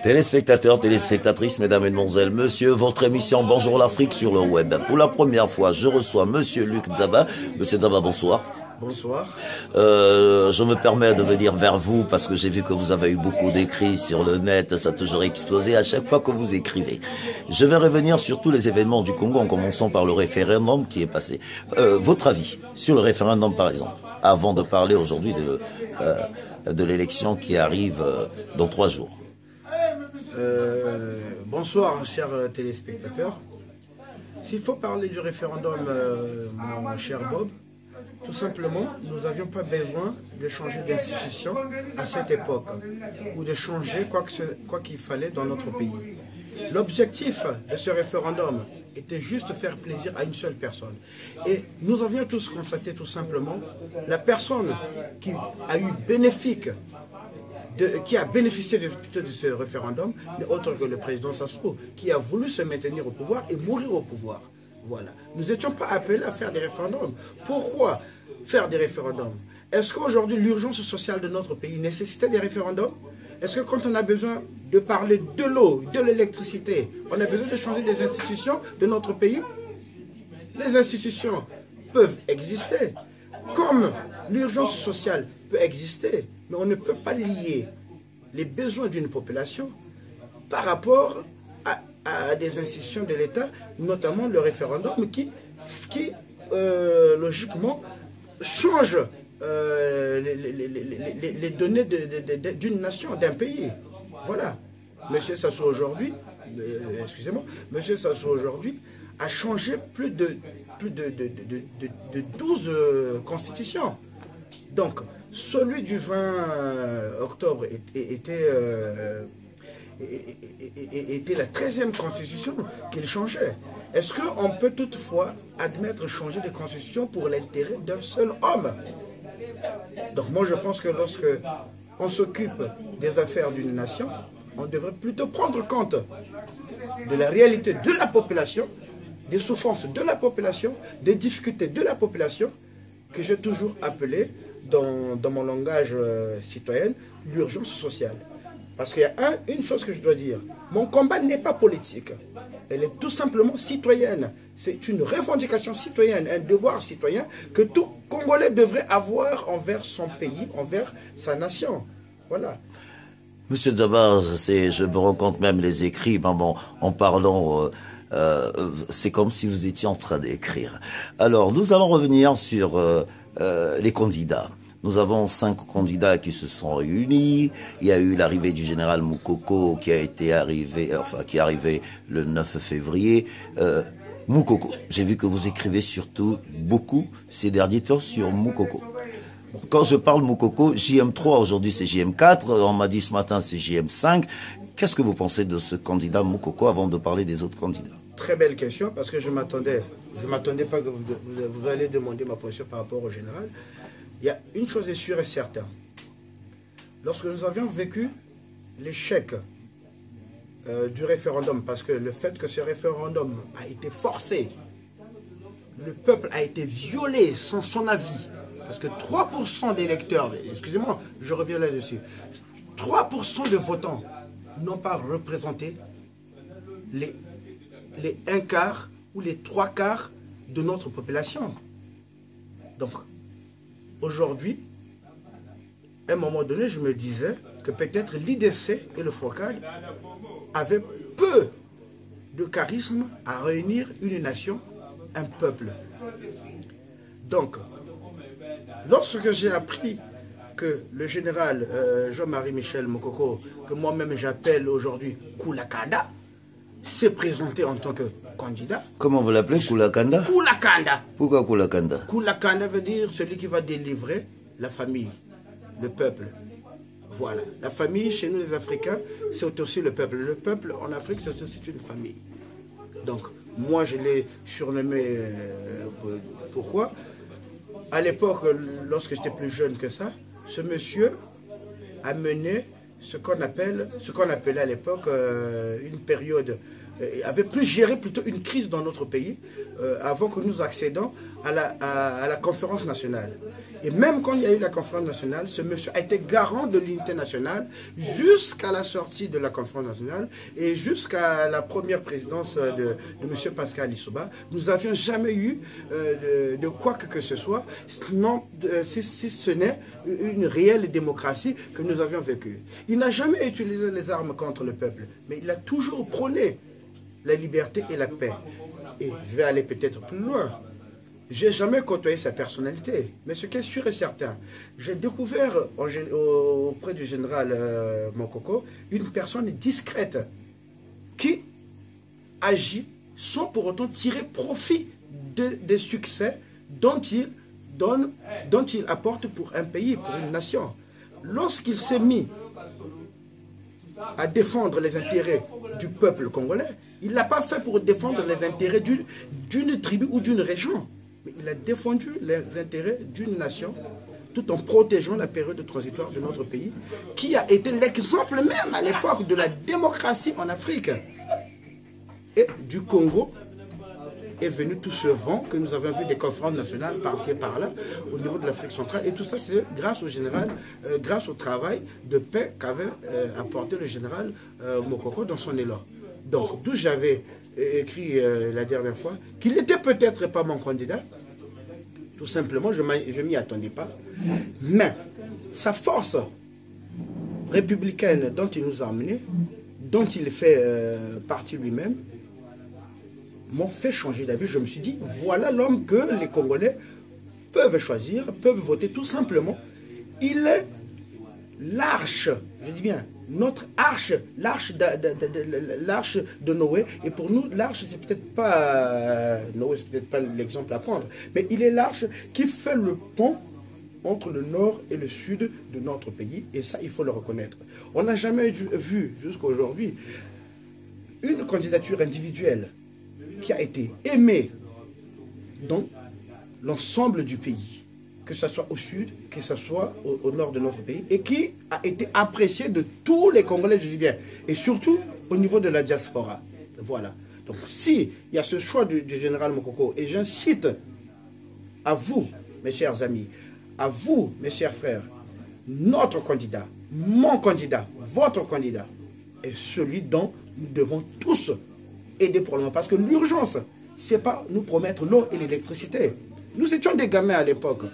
Téléspectateurs, téléspectatrices, mesdames, mesdemoiselles, monsieur, votre émission Bonjour l'Afrique sur le web. Pour la première fois, je reçois monsieur Luc Dzaba. Monsieur Dzaba, bonsoir. Bonsoir. Je me permets de venir vers vous parce que j'ai vu que vous avez eu beaucoup d'écrits sur le net, ça a toujours explosé à chaque fois que vous écrivez. Je vais revenir sur tous les événements du Congo en commençant par le référendum qui est passé. Votre avis sur le référendum par exemple, avant de parler aujourd'hui de l'élection qui arrive dans 3 jours. Bonsoir chers téléspectateurs. S'il faut parler du référendum, mon cher Bob, tout simplement, nous n'avions pas besoin de changer d'institution à cette époque ou de changer quoi qu'il fallait dans notre pays. L'objectif de ce référendum était juste de faire plaisir à une seule personne. Et nous avions tous constaté tout simplement la personne qui a eu qui a bénéficié de ce référendum, n'est autre que le président Sassou, qui a voulu se maintenir au pouvoir et mourir au pouvoir. Voilà. Nous n'étions pas appelés à faire des référendums. Pourquoi faire des référendums? Est-ce qu'aujourd'hui l'urgence sociale de notre pays nécessitait des référendums? Est-ce que quand on a besoin de parler de l'eau, de l'électricité, on a besoin de changer des institutions de notre pays? Les institutions peuvent exister, comme l'urgence sociale peut exister, mais on ne peut pas lier les besoins d'une population par rapport à des institutions de l'État, notamment le référendum qui logiquement, change les données d'une nation, d'un pays. Voilà. Monsieur Sassou aujourd'hui, excusez-moi, Monsieur Sassou aujourd'hui a changé plus de 12 constitutions. Donc, celui du 20 octobre était la 13e constitution qu'il changeait. Est-ce qu'on peut toutefois admettre changer de constitution pour l'intérêt d'un seul homme? Donc moi je pense que lorsque on s'occupe des affaires d'une nation, on devrait plutôt prendre compte de la réalité de la population, des souffrances de la population, des difficultés de la population, que j'ai toujours appelé dans mon langage citoyen, l'urgence sociale. Parce qu'il y a une chose que je dois dire, mon combat n'est pas politique, elle est tout simplement citoyenne. C'est une revendication citoyenne, un devoir citoyen que tout Congolais devrait avoir envers son pays, envers sa nation. Voilà. Monsieur Dzaba, je me rends compte même les écrits, maman, en parlant, c'est comme si vous étiez en train d'écrire. Alors, nous allons revenir sur les candidats. Nous avons 5 candidats qui se sont réunis. Il y a eu l'arrivée du général Moukoko qui est arrivé le 9 février. Moukoko, j'ai vu que vous écrivez surtout beaucoup ces derniers temps sur Moukoko. Quand je parle Moukoko, JM3, aujourd'hui c'est JM4, on m'a dit ce matin c'est JM5. Qu'est-ce que vous pensez de ce candidat Moukoko avant de parler des autres candidats? Très belle question, parce que je m'attendais pas que vous allez demander ma position par rapport au général. Il y a une chose est sûre et certaine. Lorsque nous avions vécu l'échec du référendum, parce que le fait que ce référendum a été forcé, le peuple a été violé sans son avis, parce que 3% des électeurs, excusez-moi, je reviens là-dessus, 3% de votants n'ont pas représenté les 1/4 ou les 3/4 de notre population. Donc, aujourd'hui, à un moment donné, je me disais que peut-être l'IDC et le FOCAD avaient peu de charisme à réunir une nation, un peuple. Donc, lorsque j'ai appris que le général Jean-Marie Michel Moukoko, que moi-même j'appelle aujourd'hui Koulakanda, s'est présenté en tant que candidat. Comment vous l'appelez? Koulakanda? Koulakanda. Pourquoi Koulakanda? Koulakanda veut dire celui qui va délivrer la famille, le peuple. Voilà. La famille, chez nous les Africains, c'est aussi le peuple. Le peuple en Afrique, c'est aussi une famille. Donc, moi, je l'ai surnommé. Pourquoi? À l'époque, lorsque j'étais plus jeune que ça, ce monsieur a mené ce qu'on appelait à l'époque une période, avait plus géré plutôt une crise dans notre pays avant que nous accédions à la conférence nationale. Et même quand il y a eu la conférence nationale, ce monsieur a été garant de l'unité nationale jusqu'à la sortie de la conférence nationale et jusqu'à la première présidence de monsieur Pascal Lissouba. Nous n'avions jamais eu de quoi que ce soit, si ce n'est une réelle démocratie que nous avions vécue. Il n'a jamais utilisé les armes contre le peuple, mais il a toujours prôné la liberté et la paix. Et je vais aller peut-être plus loin. J'ai jamais côtoyé sa personnalité, mais ce qui est sûr et certain, j'ai découvert auprès du général Mokoko une personne discrète qui agit sans pour autant tirer profit des succès dont il apporte pour un pays, pour une nation. Lorsqu'il s'est mis à défendre les intérêts du peuple congolais, il ne l'a pas fait pour défendre les intérêts d'une tribu ou d'une région. Mais il a défendu les intérêts d'une nation tout en protégeant la période transitoire de notre pays, qui a été l'exemple même à l'époque de la démocratie en Afrique. Et du Congo est venu tout ce vent que nous avons vu des conférences nationales par-ci et par-là au niveau de l'Afrique centrale. Et tout ça, c'est grâce au général, grâce au travail de paix qu'avait apporté le général Mokoko dans son élan. Donc, d'où j'avais écrit la dernière fois qu'il n'était peut-être pas mon candidat. Tout simplement, je ne m'y attendais pas. Mais sa force républicaine dont il nous a emmenés, dont il fait partie lui-même, m'ont fait changer d'avis. Je me suis dit, voilà l'homme que les Congolais peuvent choisir, peuvent voter tout simplement. Il est l'arche, je dis bien, notre arche, l'arche de Noé. Et pour nous, l'arche, c'est peut-être pas Noé, c'est peut-être pas l'exemple à prendre, mais il est l'arche qui fait le pont entre le nord et le sud de notre pays. Et ça, il faut le reconnaître. On n'a jamais vu, jusqu'à aujourd'hui, une candidature individuelle qui a été aimée dans l'ensemble du pays, que ce soit au sud, que ce soit au nord de notre pays, et qui a été apprécié de tous les Congolais, je dis bien, et surtout au niveau de la diaspora. Voilà. Donc, s'il y a ce choix du général Mokoko, et j'incite à vous, mes chers amis, à vous, mes chers frères, notre candidat, mon candidat, votre candidat, est celui dont nous devons tous aider pour le moment. Parce que l'urgence, ce n'est pas nous promettre l'eau et l'électricité. Nous étions des gamins à l'époque.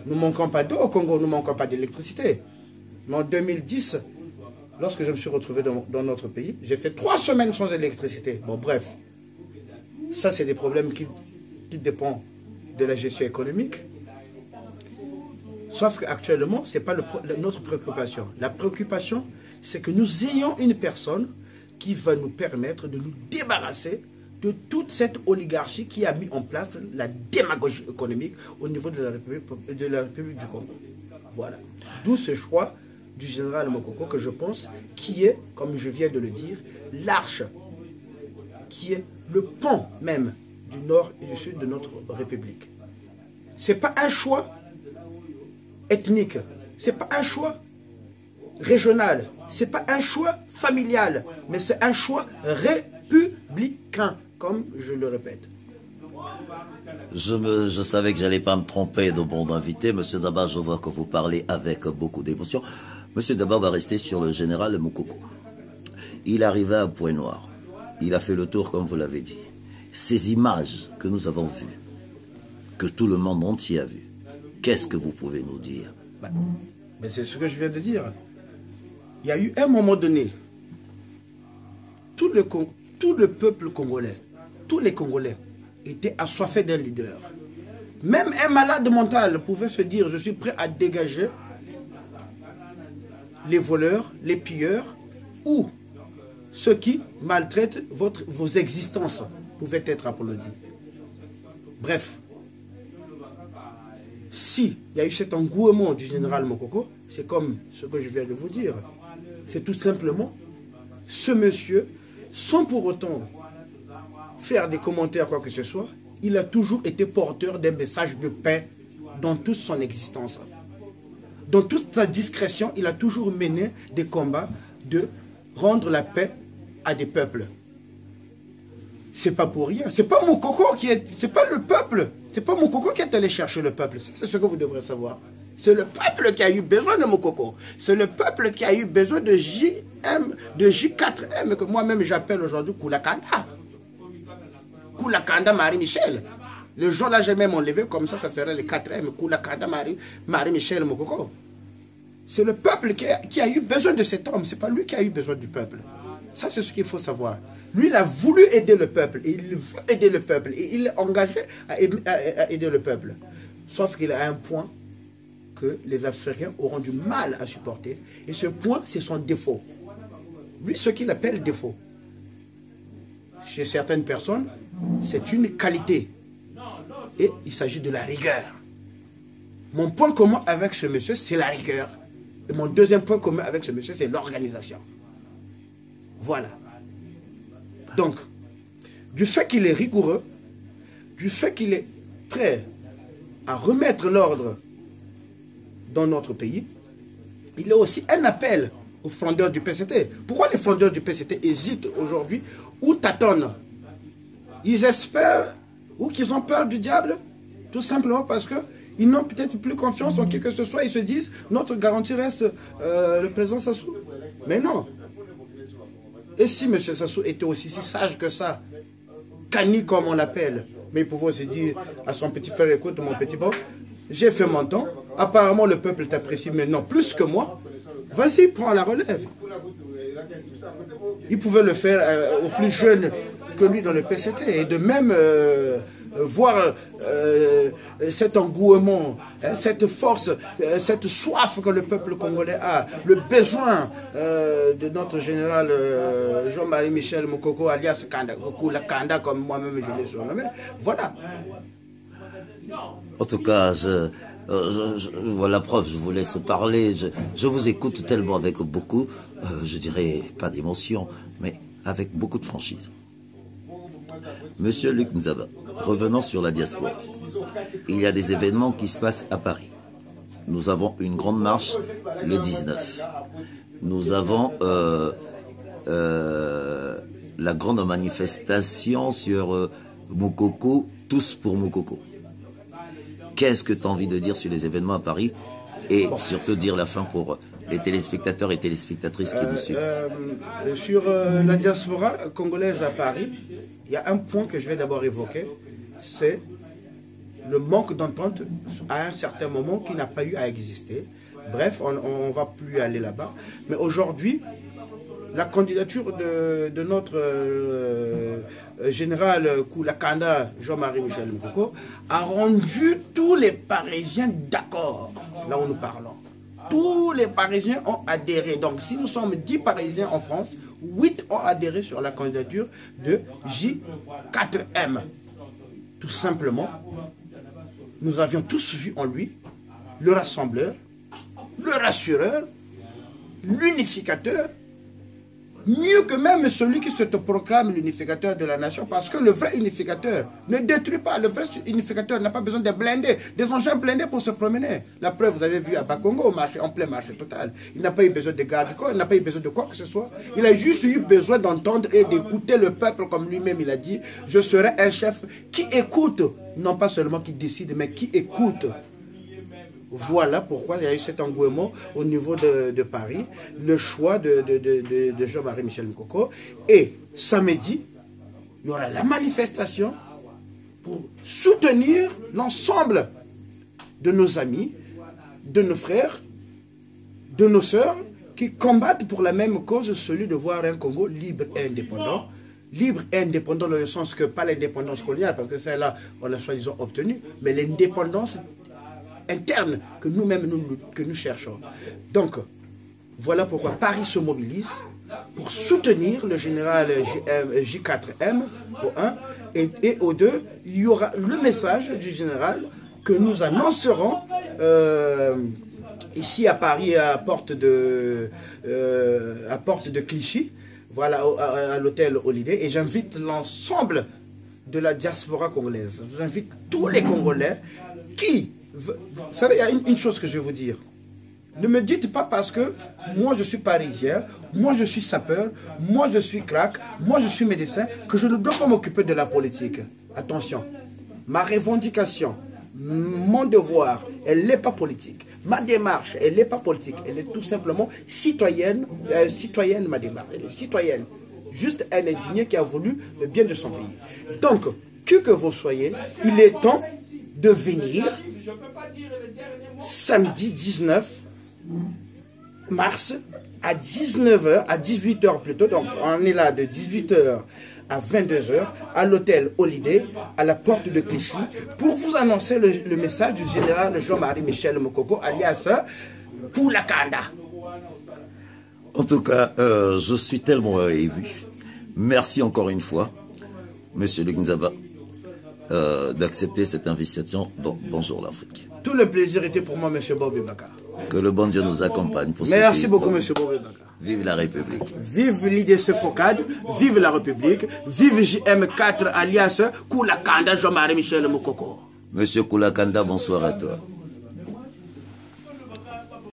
Nous ne manquons pas d'eau au Congo, nous ne manquons pas d'électricité. Mais en 2010, lorsque je me suis retrouvé dans notre pays, j'ai fait 3 semaines sans électricité. Bon, bref. Ça, c'est des problèmes qui dépendent de la gestion économique. Sauf qu'actuellement, ce n'est pas notre préoccupation. La préoccupation, c'est que nous ayons une personne qui va nous permettre de nous débarrasser de toute cette oligarchie qui a mis en place la démagogie économique au niveau de la République du Congo. Voilà. D'où ce choix du général Mokoko que je pense qui est, comme je viens de le dire, l'arche, qui est le pont même du nord et du sud de notre République. Ce n'est pas un choix ethnique, ce n'est pas un choix régional, ce n'est pas un choix familial, mais c'est un choix républicain, comme je le répète. Je savais que j'allais pas me tromper de bon invité. Monsieur Daba, je vois que vous parlez avec beaucoup d'émotion. Monsieur Daba va rester sur le général Mokoko. Il arrivait à Point-Noir. Il a fait le tour, comme vous l'avez dit. Ces images que nous avons vues, que tout le monde entier a vues, qu'est-ce que vous pouvez nous dire? Mais c'est ce que je viens de dire. Il y a eu un moment donné, tout le peuple congolais, tous les Congolais étaient assoiffés d'un leader. Même un malade mental pouvait se dire, je suis prêt à dégager les voleurs, les pilleurs ou ceux qui maltraitent vos existences pouvaient être applaudis. Bref, s'il y a eu cet engouement du général Mokoko, c'est comme ce que je viens de vous dire. C'est tout simplement ce monsieur, sans pour autant faire des commentaires, quoi que ce soit, il a toujours été porteur d'un message de paix dans toute son existence. Dans toute sa discrétion, il a toujours mené des combats de rendre la paix à des peuples. c'est pas pour rien. C'est pas Moukoko qui est... C'est pas le peuple. C'est pas Moukoko qui est allé chercher le peuple. C'est ce que vous devrez savoir. C'est le peuple qui a eu besoin de Moukoko. C'est le peuple qui a eu besoin de J4M, que moi-même j'appelle aujourd'hui Koulakanda. Koulakanda Marie-Michel. Le jour-là, j'ai même enlevé comme ça ferait les 4M. Koulakanda Marie-Michel Moukoko. C'est le peuple qui a eu besoin de cet homme. C'est pas lui qui a eu besoin du peuple. Ça, c'est ce qu'il faut savoir. Lui, il a voulu aider le peuple. Et il veut aider le peuple. Et il est engagé à aider le peuple. Sauf qu'il a un point que les Africains auront du mal à supporter. Et ce point, c'est son défaut. Lui, ce qu'il appelle défaut, chez certaines personnes, c'est une qualité. Et il s'agit de la rigueur. Mon point commun avec ce monsieur, c'est la rigueur. Et mon deuxième point commun avec ce monsieur, c'est l'organisation. Voilà. Donc, du fait qu'il est rigoureux, du fait qu'il est prêt à remettre l'ordre dans notre pays, il y a aussi un appel aux frondeurs du PCT. Pourquoi les frondeurs du PCT hésitent aujourd'hui ou tâtonnent? Ils espèrent ou qu'ils ont peur du diable, tout simplement parce qu'ils n'ont peut-être plus confiance en qui que ce soit. Ils se disent, notre garantie reste le président Sassou. Mais non. Et si M. Sassou était aussi si sage que ça, Kani comme on l'appelle, mais il pouvait aussi dire à son petit frère, écoute mon petit bon, j'ai fait mon temps, apparemment le peuple t'apprécie, mais non, plus que moi, vas-y, prends la relève. Il pouvait le faire aux plus jeunes que lui dans le PCT, et de même voir cet engouement, cette force, cette soif que le peuple congolais a, le besoin de notre général Jean-Marie Michel Moukoko, alias Kanda, comme moi-même je l'ai surnommé. Voilà. En tout cas, voilà la preuve, je vous laisse parler, je vous écoute tellement avec beaucoup, je dirais pas d'émotion, mais avec beaucoup de franchise. Monsieur Luc Nzaba, revenons sur la diaspora. Il y a des événements qui se passent à Paris. Nous avons une grande marche le 19. Nous avons la grande manifestation sur Moukoko, tous pour Moukoko. Qu'est-ce que tu as envie de dire sur les événements à Paris et surtout dire la fin pour les téléspectateurs et téléspectatrices qui nous suivent? Sur la diaspora congolaise à Paris, il y a un point que je vais d'abord évoquer, c'est le manque d'entente à un certain moment qui n'a pas eu à exister. Bref, on ne va plus aller là-bas. Mais aujourd'hui, la candidature de notre général Koulakanda, Jean-Marie Michel Moukoko, a rendu tous les Parisiens d'accord, là où nous parlons. Tous les Parisiens ont adhéré. Donc, si nous sommes 10 Parisiens en France, 8 ont adhéré sur la candidature de J4M. Tout simplement, nous avions tous vu en lui le rassembleur, le rassureur, l'unificateur, mieux que même celui qui se proclame l'unificateur de la nation, parce que le vrai unificateur ne détruit pas. Le vrai unificateur n'a pas besoin de blindés, des engins blindés pour se promener. La preuve, vous avez vu à Bakongo, au marché, en plein marché total. Il n'a pas eu besoin de garde-corps, il n'a pas eu besoin de quoi que ce soit. Il a juste eu besoin d'entendre et d'écouter le peuple, comme lui-même il a dit. Je serai un chef qui écoute, non pas seulement qui décide, mais qui écoute. Voilà pourquoi il y a eu cet engouement au niveau de Paris, le choix de Jean-Marie Michel Moukoko. Et samedi, il y aura la manifestation pour soutenir l'ensemble de nos amis, de nos frères, de nos sœurs, qui combattent pour la même cause, celui de voir un Congo libre et indépendant. Libre et indépendant dans le sens que pas l'indépendance coloniale, parce que celle-là, on l'a soi-disant obtenue, mais l'indépendance interne que nous-mêmes nous cherchons. Donc, voilà pourquoi Paris se mobilise pour soutenir le général J4M au 1 et au 2, il y aura le message du général que nous annoncerons ici à Paris à porte de Clichy, voilà, à l'hôtel Holiday, et j'invite l'ensemble de la diaspora congolaise. Je vous invite tous les Congolais qui... Vous savez, il y a une chose que je vais vous dire. Ne me dites pas parce que moi je suis parisien, moi je suis sapeur, moi je suis crack, moi je suis médecin, que je ne dois pas m'occuper de la politique. Attention, ma revendication, mon devoir, elle n'est pas politique. Ma démarche, elle n'est pas politique, elle est tout simplement citoyenne, ma démarche, elle est citoyenne. Juste un indigné qui a voulu le bien de son pays. Donc, que vous soyez, il est temps de venir samedi 19 mars à 19h, à 18h plutôt, donc on est là de 18h à 22h à l'hôtel Holiday, à la porte de Clichy, pour vous annoncer le message du général Jean-Marie Michel Mokoko, alias Koulakanda. En tout cas, je suis tellement ému. Merci encore une fois, Monsieur le Ginzaba, d'accepter cette invitation. Donc, bonjour l'Afrique. Tout le plaisir était pour moi, Monsieur Bobby Bakar. Que le bon Dieu nous accompagne. Pour Merci beaucoup, Monsieur Bobby Bakar. Vive la République. Vive l'IDC Focad, vive la République, vive JM4 alias Koulakanda Jean-Marie Michel Mokoko. Monsieur Koulakanda, bonsoir à toi.